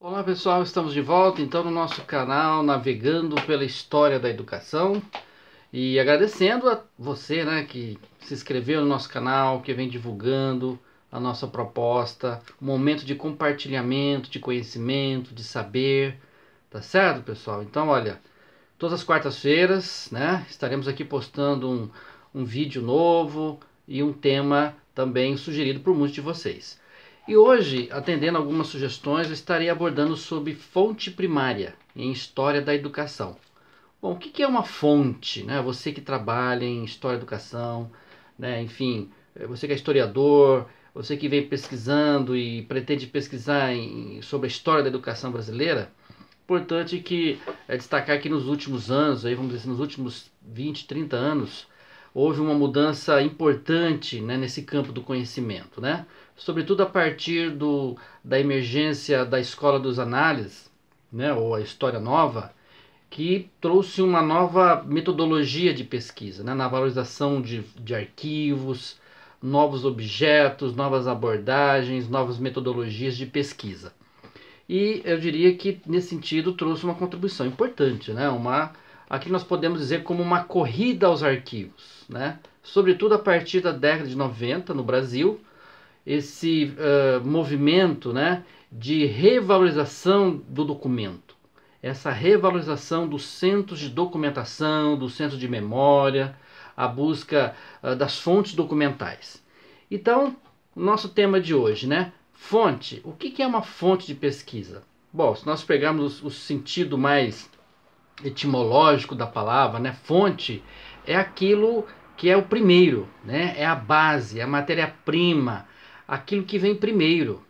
Olá pessoal, estamos de volta então no nosso canal Navegando pela História da Educação e agradecendo a você, que se inscreveu no nosso canal, que vem divulgando a nossa proposta, um momento de compartilhamento, de conhecimento, de saber, tá certo pessoal? Então olha, todas as quartas-feiras, estaremos aqui postando um vídeo novo e um tema também sugerido por muitos de vocês. E hoje, atendendo algumas sugestões, eu estarei abordando sobre fonte primária em História da Educação. Bom, o que é uma fonte? Você que trabalha em História da Educação, enfim, você que é historiador, você que vem pesquisando e pretende pesquisar sobre a história da educação brasileira, importante que destacar que nos últimos anos, aí vamos dizer assim, nos últimos 20, 30 anos, houve uma mudança importante, nesse campo do conhecimento, sobretudo a partir da emergência da Escola dos Análises, ou a História Nova, que trouxe uma nova metodologia de pesquisa, na valorização de arquivos, novos objetos, novas abordagens, novas metodologias de pesquisa. E eu diria que nesse sentido trouxe uma contribuição importante, aqui nós podemos dizer como uma corrida aos arquivos, sobretudo a partir da década de 90 no Brasil, esse movimento, de revalorização do documento, essa revalorização dos centros de documentação, dos centros de memória, a busca das fontes documentais. Então, o nosso tema de hoje, fonte. O que é uma fonte de pesquisa? Bom, se nós pegarmos o sentido mais etimológico da palavra, fonte é aquilo que é o primeiro, é a base, é a matéria-prima, aquilo que vem primeiro,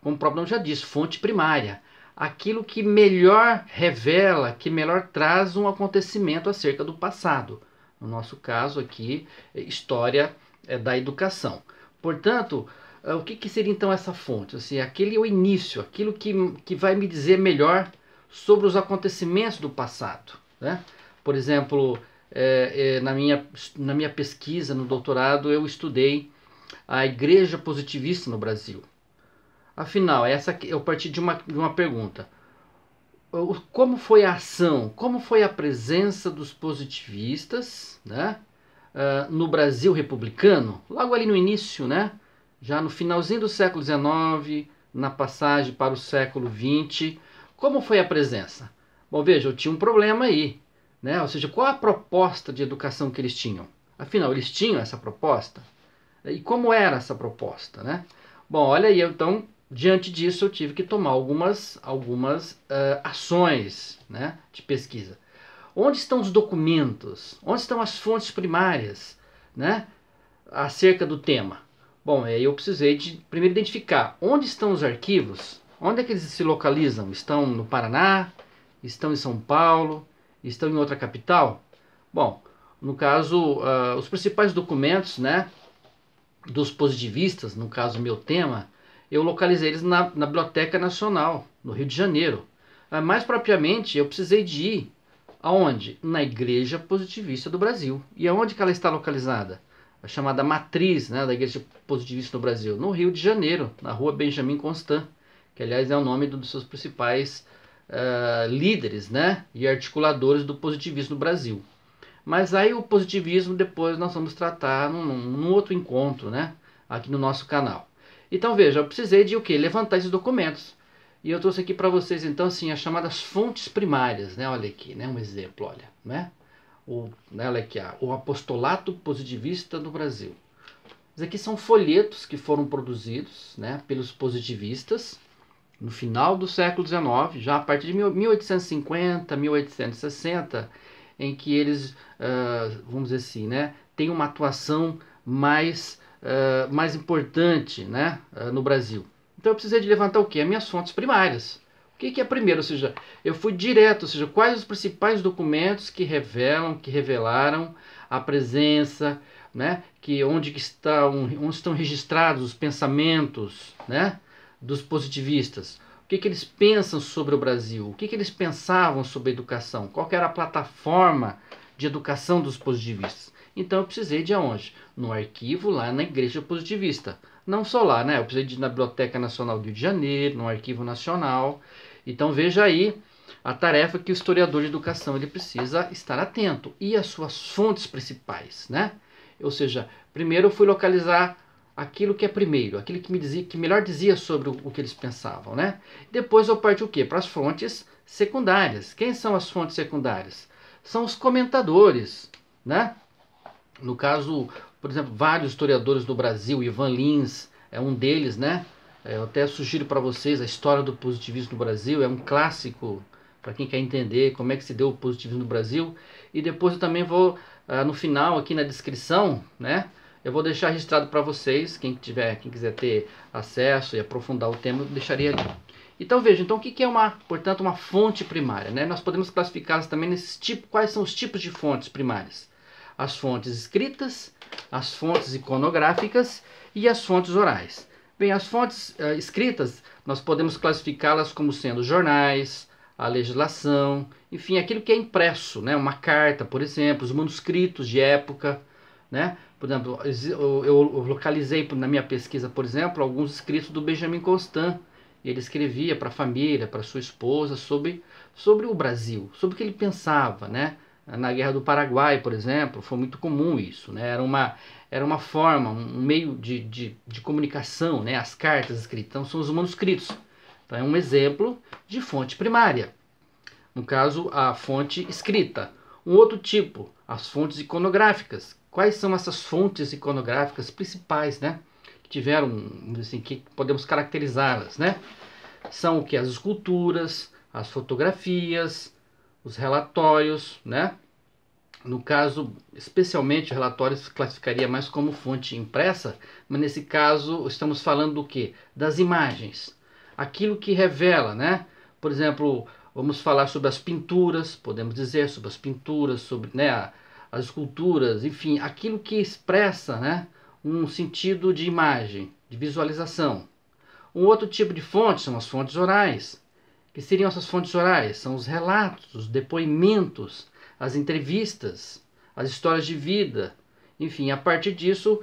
como o próprio nome já diz, fonte primária, aquilo que melhor revela, que melhor traz um acontecimento acerca do passado. No nosso caso aqui, história da educação. Portanto, o que seria então essa fonte? Assim, aquele é o início, aquilo que vai me dizer melhor sobre os acontecimentos do passado. Por exemplo, na minha pesquisa, no doutorado, eu estudei a Igreja Positivista no Brasil. Afinal, eu parti de uma pergunta. Como foi a ação, como foi a presença dos positivistas no Brasil republicano, logo ali no início, já no finalzinho do século XIX, na passagem para o século XX, como foi a presença? Bom, veja, eu tinha um problema aí, ou seja, qual a proposta de educação que eles tinham? Afinal, eles tinham essa proposta? E como era essa proposta, Bom, olha aí, então, diante disso eu tive que tomar algumas ações, de pesquisa. Onde estão os documentos? Onde estão as fontes primárias, acerca do tema? Bom, aí eu precisei de primeiro identificar onde estão os arquivos, onde é que eles se localizam? Estão no Paraná? Estão em São Paulo? Estão em outra capital? Bom, no caso, os principais documentos, dos positivistas, no caso meu tema, eu localizei eles na Biblioteca Nacional, no Rio de Janeiro. Mais propriamente, eu precisei de ir aonde? Na Igreja Positivista do Brasil. E aonde que ela está localizada? A chamada matriz, da Igreja Positivista no Brasil, no Rio de Janeiro, na rua Benjamin Constant, que aliás é o nome dos seus principais líderes, e articuladores do positivismo no Brasil. Mas aí o positivismo depois nós vamos tratar num outro encontro, aqui no nosso canal. Então veja, eu precisei de o quê? Levantar esses documentos. E eu trouxe aqui para vocês então assim as chamadas fontes primárias, olha aqui, um exemplo, olha, olha aqui, o Apostolato Positivista no Brasil. Esses aqui são folhetos que foram produzidos, pelos positivistas no final do século XIX, já a partir de 1850, 1860, em que eles, vamos dizer assim, têm uma atuação mais importante, no Brasil. Então eu precisei de levantar o quê? As minhas fontes primárias. O que é primeiro? Ou seja, eu fui direto, ou seja, quais os principais documentos que revelaram a presença, onde estão registrados os pensamentos, dos positivistas. O que eles pensam sobre o Brasil? O que eles pensavam sobre a educação? Qual que era a plataforma de educação dos positivistas? Então eu precisei de aonde? No arquivo lá na Igreja Positivista. Não só lá, né? Eu precisei de ir na Biblioteca Nacional do Rio de Janeiro, no Arquivo Nacional. Então veja aí a tarefa que o historiador de educação ele precisa estar atento. E as suas fontes principais, né? Ou seja, primeiro eu fui localizar aquilo que é primeiro, aquilo que me dizia, que melhor dizia sobre o que eles pensavam, né? Depois eu parti o quê? Para as fontes secundárias. Quem são as fontes secundárias? São os comentadores, né? No caso, por exemplo, vários historiadores do Brasil, Ivan Lins é um deles, né? Eu até sugiro para vocês a história do positivismo no Brasil, é um clássico para quem quer entender como é que se deu o positivismo no Brasil. E depois eu também vou, no final, aqui na descrição, né? Eu vou deixar registrado para vocês, quem quiser ter acesso e aprofundar o tema, eu deixaria ali. Então veja, então o que é portanto, uma fonte primária, né? Nós podemos classificá-las também nesses tipos. Quais são os tipos de fontes primárias? As fontes escritas, as fontes iconográficas e as fontes orais. Bem, as fontes escritas, nós podemos classificá-las como sendo jornais, a legislação, enfim, aquilo que é impresso, né? Uma carta, por exemplo, os manuscritos de época, né? Por exemplo, eu localizei na minha pesquisa, por exemplo, alguns escritos do Benjamin Constant. Ele escrevia para a família, para sua esposa, sobre o Brasil, sobre o que ele pensava, né? Na Guerra do Paraguai, por exemplo, foi muito comum isso, né? Era uma forma, um meio de comunicação, né? As cartas escritas, então são os manuscritos. Então é um exemplo de fonte primária. No caso, a fonte escrita. Um outro tipo, as fontes iconográficas. Quais são essas fontes iconográficas principais, né? Que tiveram, assim, que podemos caracterizá-las, né? São o que? As esculturas, as fotografias, os relatórios, né? No caso, especialmente, relatórios classificaria mais como fonte impressa, mas nesse caso estamos falando do que? Das imagens. Aquilo que revela, né? Por exemplo, vamos falar sobre as pinturas, podemos dizer sobre as pinturas, sobre, né, as esculturas, enfim, aquilo que expressa, né, um sentido de imagem, de visualização. Um outro tipo de fonte são as fontes orais. Que seriam essas fontes orais? São os relatos, os depoimentos, as entrevistas, as histórias de vida. Enfim, a partir disso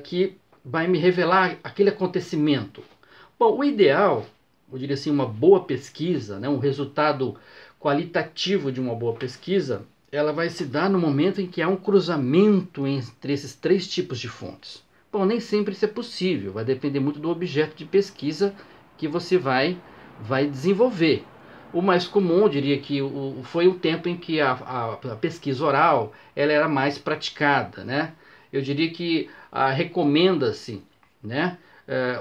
que vai me revelar aquele acontecimento. Bom, o ideal, eu diria assim, uma boa pesquisa, né, um resultado qualitativo de uma boa pesquisa, ela vai se dar no momento em que há um cruzamento entre esses três tipos de fontes. Bom, nem sempre isso é possível, vai depender muito do objeto de pesquisa que você vai desenvolver. O mais comum, eu diria que foi o tempo em que a pesquisa oral ela era mais praticada, né? Eu diria que recomenda-se, né,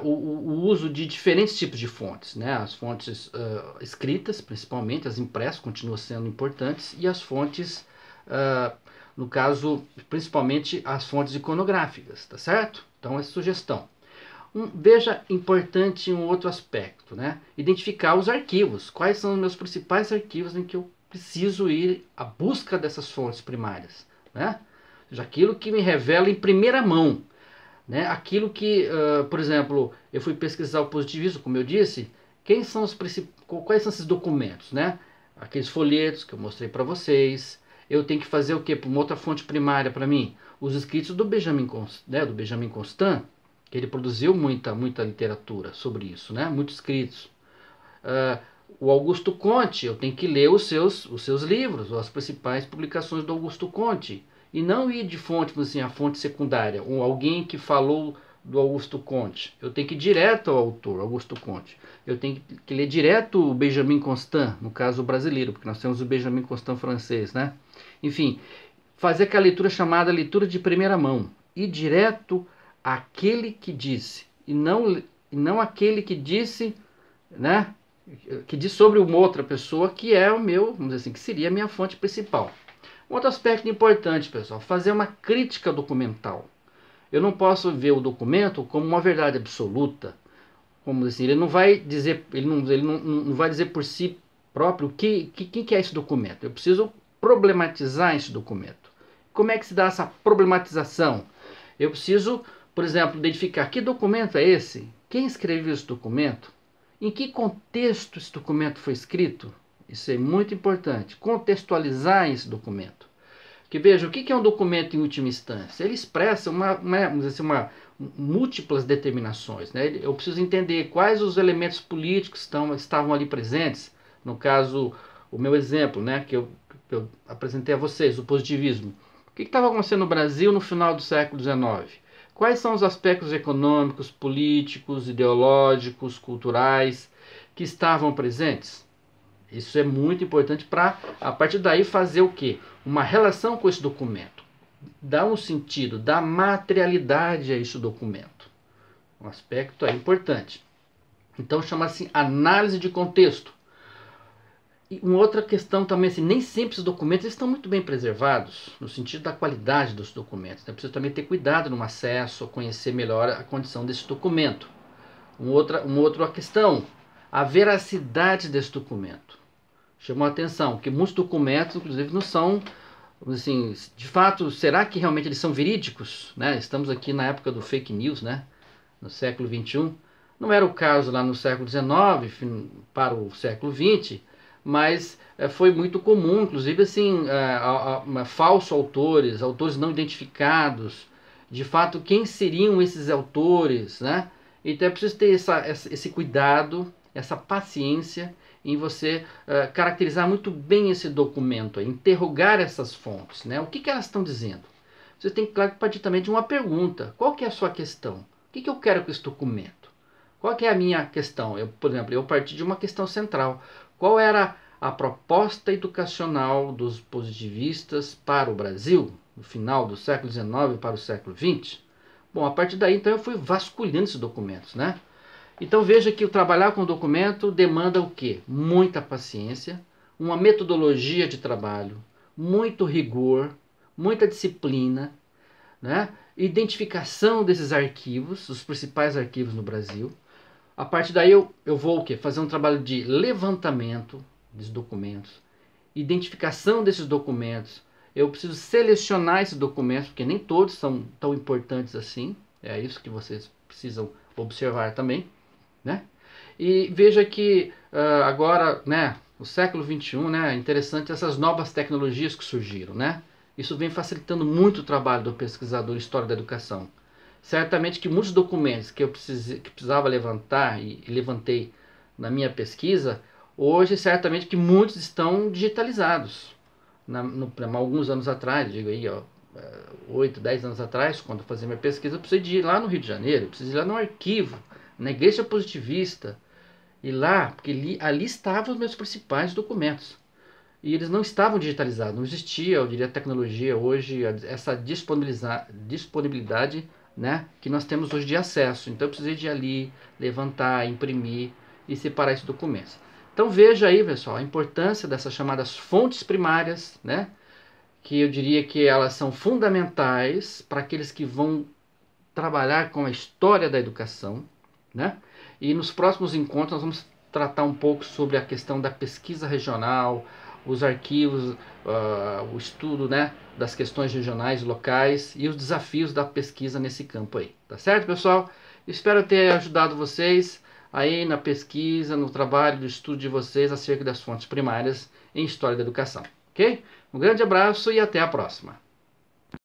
o uso de diferentes tipos de fontes, né? As fontes escritas, principalmente, as impressas continuam sendo importantes, e as fontes, no caso, principalmente as fontes iconográficas, tá certo? Então, essa sugestão. Veja importante um outro aspecto, né? Identificar os arquivos. Quais são os meus principais arquivos em que eu preciso ir à busca dessas fontes primárias, né? Ou seja, aquilo que me revela em primeira mão, né? Aquilo que, por exemplo, eu fui pesquisar o positivismo, como eu disse, quais são esses documentos, né? Aqueles folhetos que eu mostrei para vocês. Eu tenho que fazer o quê? Uma outra fonte primária para mim? Os escritos do Benjamin Constant, que ele produziu muita literatura sobre isso, né? Muitos escritos. O Augusto Conte, eu tenho que ler os seus livros, as principais publicações do Augusto Conte, e não ir de fonte, assim, a fonte secundária, ou alguém que falou do Augusto Conte. Eu tenho que ir direto ao autor, Augusto Conte. Eu tenho que ler direto o Benjamin Constant, no caso brasileiro, porque nós temos o Benjamin Constant francês, né? Enfim, fazer aquela leitura chamada leitura de primeira mão, ir direto aquele que disse, e não aquele que disse, né, que diz sobre uma outra pessoa, que é o meu, vamos dizer assim, que seria a minha fonte principal. Um outro aspecto importante, pessoal, fazer uma crítica documental. Eu não posso ver o documento como uma verdade absoluta, como assim, ele não vai dizer, ele não vai dizer por si próprio o que é esse documento. Eu preciso problematizar esse documento. Como é que se dá essa problematização? Eu preciso, por exemplo, identificar que documento é esse, quem escreveu esse documento, em que contexto esse documento foi escrito. Isso é muito importante, contextualizar esse documento. Porque veja, o que é um documento em última instância? Ele expressa vamos dizer assim, múltiplas determinações, né? Eu preciso entender quais os elementos políticos estavam ali presentes. No caso, o meu exemplo, né, que eu apresentei a vocês, o positivismo. O que estava acontecendo no Brasil no final do século XIX? Quais são os aspectos econômicos, políticos, ideológicos, culturais que estavam presentes? Isso é muito importante para, a partir daí, fazer o quê? Uma relação com esse documento. Dar um sentido, dar materialidade a esse documento. Um aspecto é importante. Então, chama-se análise de contexto. E uma outra questão também, assim, nem sempre os documentos estão muito bem preservados, no sentido da qualidade dos documentos. É preciso também ter cuidado no acesso, conhecer melhor a condição desse documento. Uma outra questão, a veracidade desse documento. Chamou a atenção que muitos documentos, inclusive, não são, assim, de fato, será que realmente eles são verídicos? Né? Estamos aqui na época do fake news, né? No século XXI. Não era o caso lá no século XIX para o século XX, mas foi muito comum, inclusive, assim, falsos autores não identificados. De fato, quem seriam esses autores, né? Então é preciso ter esse cuidado, essa paciência em você caracterizar muito bem esse documento, interrogar essas fontes, né? O que elas estão dizendo? Você tem que partir também de uma pergunta. Qual que é a sua questão? O que eu quero com esse documento? Qual que é a minha questão? Por exemplo, eu parti de uma questão central. Qual era a proposta educacional dos positivistas para o Brasil, no final do século XIX para o século XX? Bom, a partir daí, então, eu fui vasculhando esses documentos, né? Então veja que o trabalhar com o documento demanda o quê? Muita paciência, uma metodologia de trabalho, muito rigor, muita disciplina, né? Identificação desses arquivos, os principais arquivos no Brasil. A partir daí eu vou o quê? Fazer um trabalho de levantamento dos documentos, identificação desses documentos. Eu preciso selecionar esses documentos, porque nem todos são tão importantes assim. É isso que vocês precisam observar também. Né? E veja que agora, né, o século XXI, né, é interessante essas novas tecnologias que surgiram. Né? Isso vem facilitando muito o trabalho do pesquisador em História da Educação. Certamente que muitos documentos que eu precisava levantar e levantei na minha pesquisa, hoje certamente que muitos estão digitalizados. Alguns anos atrás, digo aí, 8, 10 anos atrás, quando eu fazia minha pesquisa, eu precisei de ir lá no Rio de Janeiro, eu precisei ir lá no arquivo, na Igreja Positivista, e lá, porque ali estavam os meus principais documentos. E eles não estavam digitalizados, não existia, eu diria, a tecnologia hoje, essa disponibilidade, né, que nós temos hoje de acesso. Então eu precisei de ir ali, levantar, imprimir e separar esses documentos. Então veja aí, pessoal, a importância dessas chamadas fontes primárias, né, que eu diria que elas são fundamentais para aqueles que vão trabalhar com a história da educação, né? E nos próximos encontros nós vamos tratar um pouco sobre a questão da pesquisa regional, os arquivos, o estudo, né, das questões regionais, locais e os desafios da pesquisa nesse campo aí. Tá certo, pessoal? Espero ter ajudado vocês aí na pesquisa, no trabalho, no estudo de vocês acerca das fontes primárias em História da Educação. Ok? Um grande abraço e até a próxima.